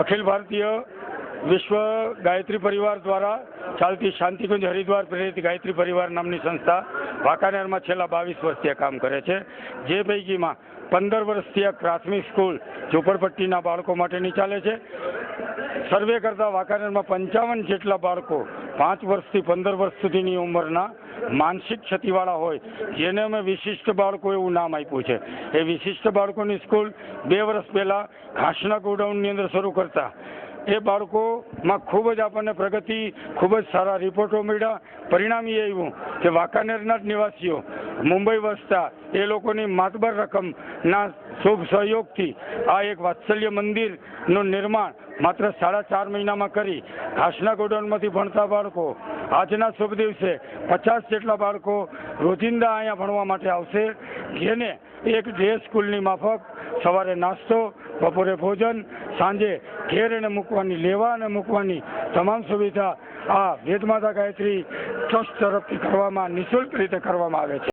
અખિલ ભારતીય વિશ્વ ગાયત્રી પરિવાર દ્વારા ચાલતી શાંતિકુંજ હરિદ્વાર પ્રેરિત ગાયત્રી પરિવાર નામની સંસ્થા વાંકાનેરમાં છેલ્લા 22 વર્ષથી કામ કરે છે, જે પૈકીમાં 15 વર્ષથી આ પ્રાથમિક સ્કૂલ ઝૂંપડપટ્ટીના બાળકો માટેની ચાલે છે. સર્વે કરતાં વાંકાનેરમાં 55 જેટલા બાળકો 5 વર્ષથી 15 વર્ષ સુધીની ઉંમરના માનસિક ક્ષતિવાળા હોય, જેને અમે વિશિષ્ટ બાળકો એવું નામ આપ્યું છે. એ વિશિષ્ટ બાળકોની સ્કૂલ 2 વર્ષ પહેલાં ઘાસના ગોડાઉનની અંદર શરૂ કરતા એ બાળકોમાં ખૂબ જ આપણને પ્રગતિ, ખૂબ જ સારા રિપોર્ટો મળ્યા. પરિણામ એ આવ્યું કે વાંકાનેરના જ નિવાસીઓ મુંબઈ વસતા એ લોકોની માતબર રકમના શુભ સહયોગથી આ એક વાત્સલ્ય મંદિરનું નિર્માણ માત્ર 4.5 મહિનામાં કરી ઘાસના ગોડાઉનમાંથી ભણતા બાળકો આજના શુભ દિવસે 50 જેટલા બાળકો રોજિંદા અહીંયા ભણવા માટે આવશે, જેને એક ડે સ્કૂલની માફક સવારે નાસ્તો, બપોરે ભોજન, સાંજે ઘેર એને મૂકવાની, લેવા અને મૂકવાની તમામ સુવિધા આ વેદમાતા ગાયત્રી ટ્રસ્ટ તરફથી કરવામાં નિઃશુલ્ક રીતે કરવામાં આવે છે.